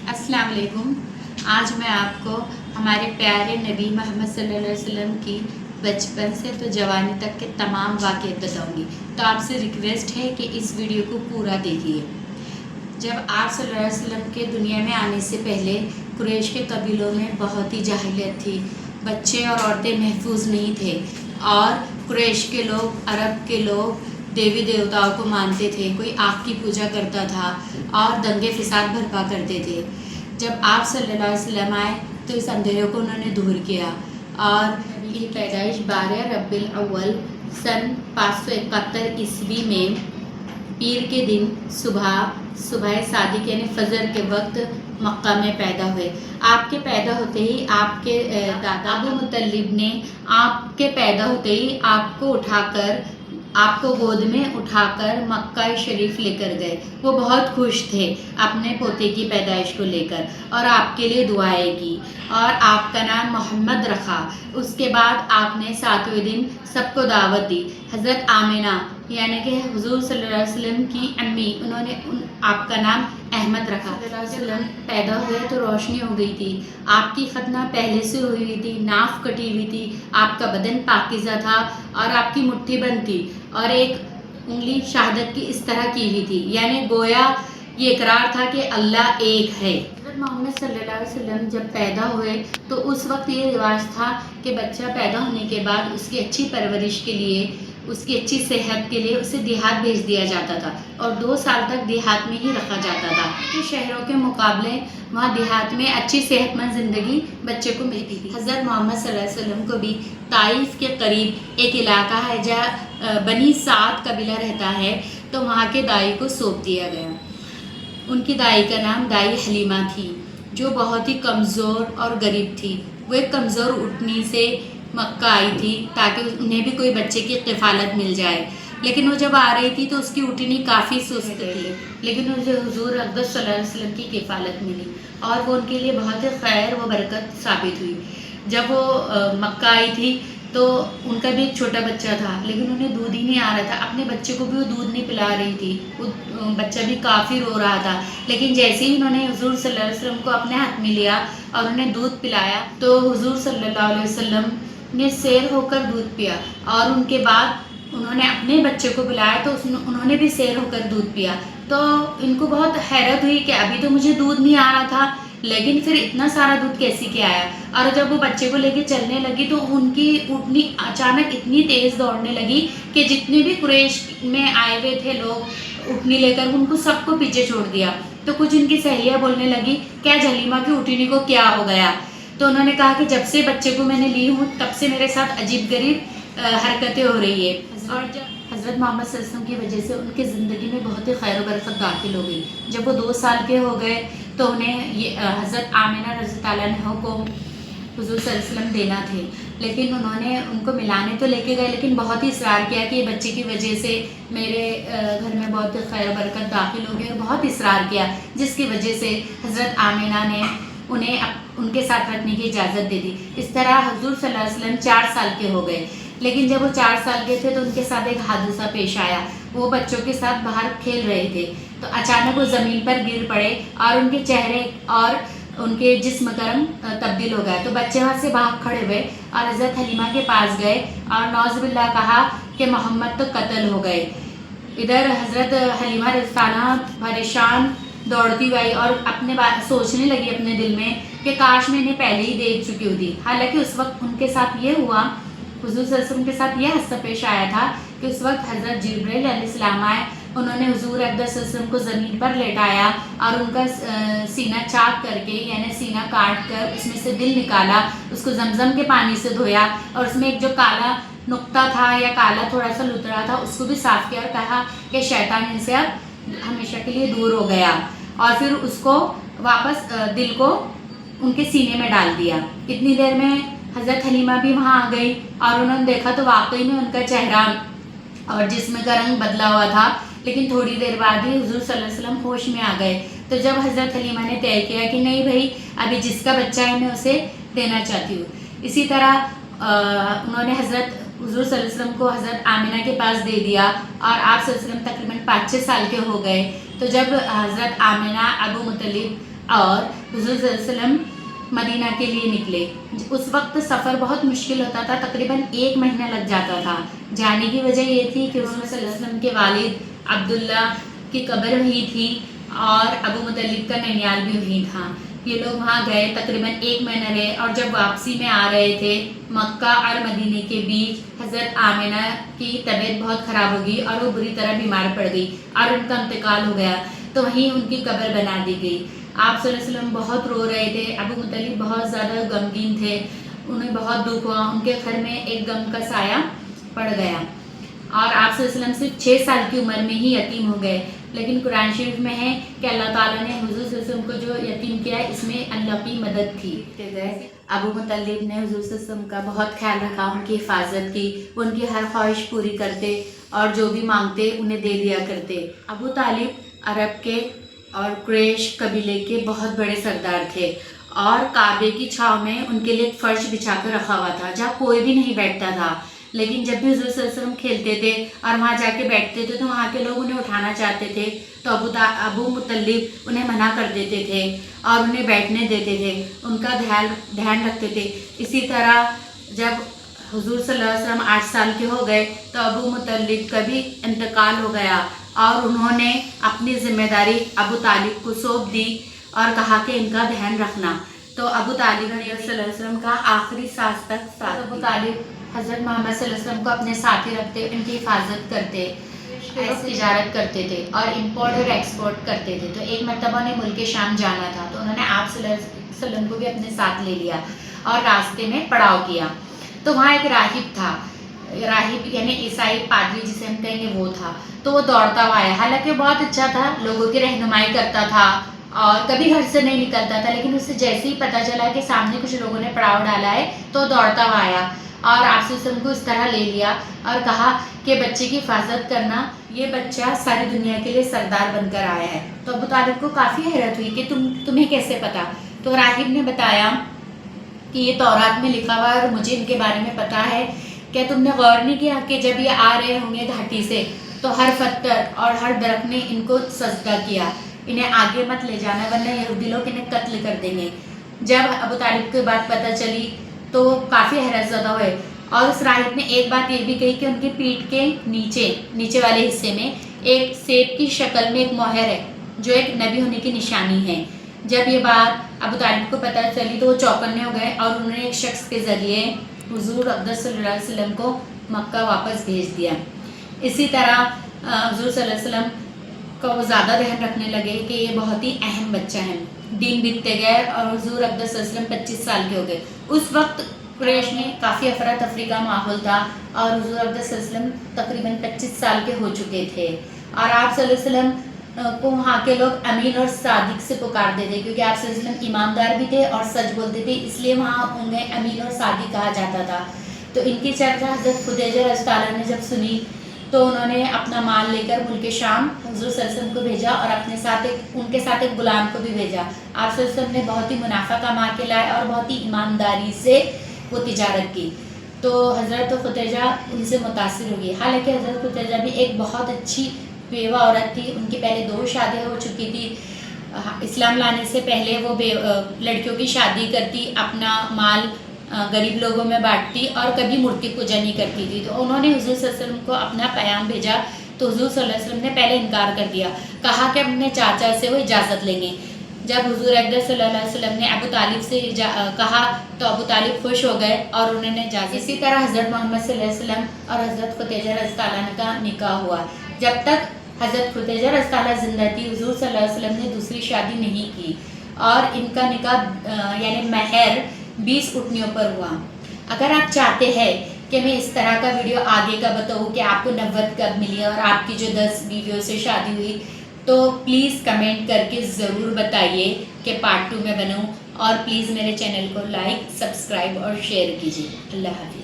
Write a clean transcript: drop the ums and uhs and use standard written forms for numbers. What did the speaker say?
अस्सलाम वालेकुम। आज मैं आपको हमारे प्यारे नबी मोहम्मद सल्लल्लाहु अलैहि वसल्लम की बचपन से तो जवानी तक के तमाम वाक़यात बताऊंगी। तो आपसे रिक्वेस्ट है कि इस वीडियो को पूरा देखिए। जब आप सल्लल्लाहु अलैहि वसल्लम के दुनिया में आने से पहले कुरैश के कबीलों में बहुत ही जाहिलियत थी। बच्चे और औरतें महफूज नहीं थे और कुरैश के लोग, अरब के लोग देवी देवताओं को मानते थे। कोई आग की पूजा करता था और दंगे फिसाद बर्पा करते थे। जब आप सल्लल्लाहु अलैहि वसल्लम आए तो इस अंधेरे को उन्होंने दूर किया और नबी की पैदाइश 12 रबीउल अव्वल सन 571 ईस्वी में पीर के दिन सुबह सादिक यानी फजर के वक्त मक्का में पैदा हुए। आपके पैदा होते ही आपके दादा अबू मुत्तलिब ने आपके पैदा होते ही आपको गोद में उठाकर मक्का शरीफ लेकर गए। वो बहुत खुश थे अपने पोते की पैदाइश को लेकर और आपके लिए दुआएं की और आपका नाम मोहम्मद रखा। उसके बाद आपने 7वें दिन सबको दावत दी। हज़रत आमिना यानी कि हुजूर सल्लल्लाहु अलैहि वसल्लम की अम्मी, उन्होंने आपका नाम अहमद रखा। सल्लल्लाहु अलैहि वसल्लम पैदा हुए तो रोशनी हो गई थी। आपकी खतना पहले से हुई हुई थी, नाफ कटी हुई थी, आपका बदन पाकीज़ा था और आपकी मुट्ठी बंद थी और एक उंगली शहादत की इस तरह की हुई थी, यानी गोया ये इकरार था कि अल्लाह एक है। हज़रत मोहम्मद सल्लल्लाहु अलैहि वसल्लम जब पैदा हुए तो उस वक्त ये रिवाज था कि बच्चा पैदा होने के बाद उसकी अच्छी परवरिश के लिए, उसकी अच्छी सेहत के लिए उसे देहात भेज दिया जाता था और 2 साल तक देहात में ही रखा जाता था कि शहरों के मुकाबले वहाँ देहात में अच्छी सेहतमंद ज़िंदगी बच्चे को मिलती थी। हज़रत मोहम्मद सल्लल्लाहु अलैहि वसल्लम को भी ताइफ के करीब एक इलाका है जहाँ बनी साद कबीला रहता है, तो वहाँ के दाई को सौंप दिया गया। उनकी दाई का नाम दाई हलीमा थी, जो बहुत ही कमज़ोर और गरीब थी। वो एक कमज़ोर उठनी से मक्का आई थी ताकि उन्हें भी कोई बच्चे की किफ़ालत मिल जाए। लेकिन वो जब आ रही थी तो उसकी उठनी काफ़ी सुस्त थी, लेकिन उसे हुजूर अक़दस सल्लल्लाहु अलैहि वसल्लम की किफ़ालत मिली और वो उनके लिए बहुत ही खैर व बरकत साबित हुई। जब वो मक्का आई थी तो उनका भी एक छोटा बच्चा था, लेकिन उन्हें दूध ही नहीं आ रहा था। अपने बच्चे को भी वो दूध नहीं पिला रही थी। वो बच्चा भी काफ़ी रो रहा था, लेकिन जैसे ही उन्होंने हुजूर सल्लल्लाहु अलैहि वसल्लम को अपने हाथ में लिया और उन्हें दूध पिलाया तो हुजूर सल्लल्लाहु अलैहि वसल्लम ने सैर होकर दूध पिया और उनके बाद उन्होंने अपने बच्चे को पिलाया तो उन्होंने भी सैर होकर दूध पिया। तो इनको बहुत हैरत हुई कि अभी तो मुझे दूध नहीं आ रहा था, लेकिन फिर इतना सारा दूध कैसे के आया। और जब वो बच्चे को लेके चलने लगी तो उनकी उठनी अचानक इतनी तेज़ दौड़ने लगी कि जितने भी कुरैश में आए हुए थे लोग उठनी लेकर, उनको सबको पीछे छोड़ दिया। तो कुछ उनकी सहेलियाँ बोलने लगी, क्या जलीमा की उठनी को क्या हो गया? तो उन्होंने कहा कि जब से बच्चे को मैंने ली हूँ तब से मेरे साथ अजीब गरीब हरकतें हो रही है। और जब हज़रत मोहम्मद सल्लल्लाहु अलैहि वसल्लम की वजह से उनकी ज़िंदगी में बहुत ही खैर बरकत दाखिल हो गई। जब वो 2 साल के हो गए तो उन्हें ये हज़रत आमिना रज़ी अल्लाह अन्हा को हुज़ूर सल्लल्लाहु अलैहि वसल्लम देना थे, लेकिन उन्होंने उनको मिलाने तो लेके गए, लेकिन बहुत ही इसरार किया कि ये बच्चे की वजह से मेरे घर में बहुत खैर बरकत दाखिल हो गई और बहुत इसरार किया, जिसकी वजह से हज़रत आमिना ने उन्हें उनके साथ रखने की इजाज़त दे दी। इस तरह हुज़ूर सल्लल्लाहु अलैहि वसल्लम 4 साल के हो गए, लेकिन जब वो 4 साल के थे तो उनके साथ एक हादसा पेश आया। वो बच्चों के साथ बाहर खेल रहे थे तो अचानक वो ज़मीन पर गिर पड़े और उनके चेहरे और उनके जिस्म का रंग तब्दील हो गया। तो बच्चे वहाँ से भाग खड़े हुए और हज़रत हलीमा के पास गए और नौज़ुबिल्लाह कहा कि मोहम्मद तो कत्ल हो गए। इधर हज़रत हलीमा रज़ी अल्लाह अन्हा परेशान दौड़ती हुई और अपने बात सोचने लगी अपने दिल में कि काश मैं इन्हें पहले ही देख चुकी होती। हालांकि उस वक्त उनके साथ ये हुआ, हुजूर सल्लल्लाहु अलैहि वसल्लम के साथ यह हादसा पेश आया था कि उस वक्त हज़रत जिब्रील अलैहिस्सलाम आए। उन्होंने हुजूर अक़दस सल्लल्लाहु अलैहि वसल्लम को ज़मीन पर लेटाया और उनका सीना चाक करके यानी सीना काट कर उसमें से दिल निकाला, उसको जमजम के पानी से धोया और उसमें एक जो काला नुक्ता था या काला थोड़ा सा लुतरा था उसको भी साफ़ किया और कहा कि शैतान इनसे अब हमेशा के लिए दूर हो गया। और फिर उसको वापस दिल को उनके सीने में डाल दिया। इतनी देर में हज़रत हलीमा भी वहाँ आ गई और उन्होंने देखा तो वाकई में उनका चेहरा और जिस्म का रंग बदला हुआ था, लेकिन थोड़ी देर बाद ही हुजूर सल्लल्लाहु अलैहि वसल्लम होश में आ गए। तो जब हज़रत हलीमा ने तय किया कि नहीं भाई, अभी जिसका बच्चा है मैं उसे देना चाहती हूँ। इसी तरह उन्होंने हज़रत हुजूर सल्लल्लाहु अलैहि वसल्लम को हज़रत आमिना के पास दे दिया और आप सल्लल्लाहु अलैहि वसल्लम तकरीबन 5-6 साल के हो गए। تو جب حضرت آمنہ، ابو مطلب اور حضور صلی اللہ علیہ وسلم مدینہ کے لیے نکلے، اس وقت سفر بہت مشکل ہوتا تھا، تقریباً 1 مہینہ لگ جاتا تھا۔ جانے کی وجہ یہ تھی کہ حضور صلی اللہ علیہ وسلم کے والد عبداللہ کی قبر وہیں تھی اور ابو مطلب کا ننیال بھی وہیں تھا۔ یہ لوگ وہاں گئے، تقریباً 1 مہینہ رہے، اور جب واپسی میں آ رہے تھے مکہ اور مدینے کے بیچ حضرت آمنہ کی طبیعت بہت خراب ہو گئی اور وہ بری طرح بیمار پڑ گئی اور ان کا انتقال ہو گیا، تو وہیں ان کی قبر بنا دی گئی۔ آپ صلی اللہ علیہ وسلم بہت رو رہے تھے، ابو مطلب بہت زیادہ غمگین تھے، انہیں بہت دکھ ہوا، ان کے گھر میں ایک غم کا سایہ پڑ گیا، اور آپ صلی اللہ علیہ وسلم صرف 6 سال کی عمر میں ہی یتیم ہو گئے۔ لیکن قرآن شریف میں ہے کہ اللہ تعالیٰ نے حضور صلی اللہ علیہ وسلم کو جو یتیم کیا ہے، اس میں اللہ کی مدد تھی۔ ابو مطلب نے حضور صلی اللہ علیہ وسلم کا بہت خیال رکھا، ان کی حفاظت کی، وہ ان کی ہر خواہش پوری کرتے اور جو بھی مانگتے انہیں دے دیا کرتے۔ ابو طالب عرب کے اور قریش قبیلے کے بہت بڑے سردار تھے، اور کعبے کی چھاؤں میں ان کے لیے ایک فرش بچھا کر رکھا ہوا تھا جہاں کوئی بھی نہیں بیٹھتا تھا۔ لیکن جب بھی حضور صلی اللہ علیہ وسلم کھیلتے تھے اور وہاں جا کے بیٹھتے تھے تو وہاں کے لوگ انہیں اٹھانا چاہتے تھے، تو ابو مطلب انہیں منع کر دیتے تھے اور انہیں بیٹھنے دیتے تھے، ان کا دھیان رکھتے تھے۔ اسی طرح جب حضور صلی اللہ علیہ وسلم 8 سال کے ہو گئے تو ابو مطلب کا بھی انتقال ہو گیا، اور انہوں نے اپنی ذمہ داری ابو طالب کو سونپ دی اور کہا کہ ان کا دھیان رکھنا۔ تو ابو طالب صلی اللہ علیہ وسلم کا آخری سانس تک ابو طالب حضرت محمد صلی اللہ علیہ وسلم کو اپنے ساتھ ہی رکھتے، ان کی حفاظت کرتے، تجارت کرتے تھے اور امپورٹ اور ایکسپورٹ کرتے تھے۔ تو ایک مرتبہ انہیں ملک شام جانا تھا، تو انہوں نے آپ صلی اللہ علیہ وسلم کو بھی اپنے ساتھ لے لیا اور راستے میں پڑاؤ کیا۔ تو وہاں ایک راہب تھا، راہب یعنی عیسائی پادری جسے ہم کہیں گے وہ تھا، تو وہ دوڑتا ہوا آیا، حالانکہ بہت اچھا تھا، لوگوں کی رہنمائی کرتا تھا اور کبھی گھر سے نہیں نکلتا تھا، لیکن اسے جیسے ہی پتہ چلا کہ سامنے کچھ لوگوں نے پڑاؤ ڈالا ہے تو دوڑتا ہوا آیا اور آپ صلی اللہ علیہ وسلم کو اس طرح لے لیا اور کہا کہ بچے کی حفاظت کرنا، یہ بچہ ساری دنیا کے لیے سردار بن کر آیا ہے۔ تو ابو طالب کو کافی حیرت ہوئی کہ تمہیں کیسے پتا؟ تو راہب نے بتایا کہ یہ تورات میں لکھا ہوا ہے اور مجھے ان کے بارے میں پتا ہے۔ کیا تم نے غور نہیں کیا کہ جب یہ آ رہے ہوں گے گھاٹی سے تو ہر پتھر اور ہر درخت نے ان کو سجدہ کیا، انہیں آگے مت لے جانا ورنہ یہودی لوگ انہیں قتل کر دیں گے۔ جب ابو طالب کو بات پتہ چلی تو کافی حیرت زدہ ہوئے، اور اس راہب نے ایک بات یہ بھی کہی کہ ان کی پیٹھ کے نیچے والے حصے میں ایک سیب کی شکل میں ایک مہر ہے جو ایک نبی ہونے کی نشانی ہے۔ جب یہ بات ابو طالب کو پتہ چلی تو وہ چوکنے ہو گئے اور انہوں نے ایک شخص کے ذریعے حضور اقدس صلی اللہ علیہ وسلم کو مکہ واپس بھیج دیا۔ اسی طرح حضور صلی اللہ علیہ وسلم کا وہ زیادہ دھیان رکھنے لگے کہ یہ بہت ہی اہم بچہ ہے۔ دن بیتتے گئے اور حضور اقدس صلی اللہ علیہ وسلم 25 سال کے ہو گئے۔ اس وقت قریش میں کافی افراتفری کا ماحول تھا اور حضور اقدس صلی اللہ علیہ وسلم تقریباً 25 سال کے ہو چکے تھے، اور آپ صلی اللہ علیہ وسلم کو وہاں کے لوگ امین اور صادق سے پکارتے تھے، کیونکہ آپ صلی اللہ علیہ وسلم ایماندار بھی تھے اور سچ بولتے تھے، اس لیے وہاں انہیں امین اور صادق کہا جاتا تھا۔ تو ان کی چرچا حضرت خدیجہ رضی اللہ عنہا نے جب سنی تو انہوں نے اپنا مال لے کر ملک شام حضور صلی اللہ علیہ وسلم کو بھیجا اور ان کے ساتھ ایک غلام کو بھی بھیجا۔ آپ صلی اللہ علیہ وسلم نے بہت ہی منافع کما کے لائے اور بہت ہی ایمانداری سے وہ تجارت کی، تو حضرت خدیجہ ان سے متاثر ہوگی۔ حالانکہ حضرت خدیجہ بھی ایک بہت اچھی بیوہ عورت تھی، ان کی پہلے 2 شادیاں ہو چکی تھی۔ اسلام لانے سے پہلے وہ لڑکیوں کی شادی کرتی، اپنا مال غریب لوگوں میں بانٹتی اور کبھی مورتی پوجا نہیں کرتی تھی۔ تو انہوں نے حضور صلی اللہ علیہ وسلم کو اپنا پیام بھیجا تو حضور صلی اللہ علیہ وسلم نے پہلے انکار کر دیا، کہا کہ اپنے چاچا سے وہ اجازت لیں گے۔ جب حضور اقدس صلی اللہ علیہ وسلم نے ابو طالب سے کہا تو ابو طالب خوش ہو گئے اور انہوں نے اجازت۔ اسی طرح حضرت محمد صلی اللہ علیہ وسلم اور حضرت خدیجہ رضی اللہ عنہا کا نکاح ہوا۔ جب تک حضرت خدیجہ رضی اللہ عنہا زندہ تھی حضور صلی اللہ علیہ وسلم نے دوسری شادی نہیں کی، اور ان کا نکاح یعنی مہر 20 اٹھنیوں پر ہوا۔ اگر آپ چاہتے ہیں کہ میں اس طرح کا ویڈیو آگے کا بتاؤں کہ آپ کو نوت کب ملی اور آپ کی جو 10 بیویوں سے شادی ہوئی، تو پلیز کمنٹ کر کے ضرور بتائیے کہ پارٹ 2 میں بناؤں، اور پلیز میرے چینل کو لائک، سبسکرائب اور شیئر کیجیے۔ اللہ حافظ۔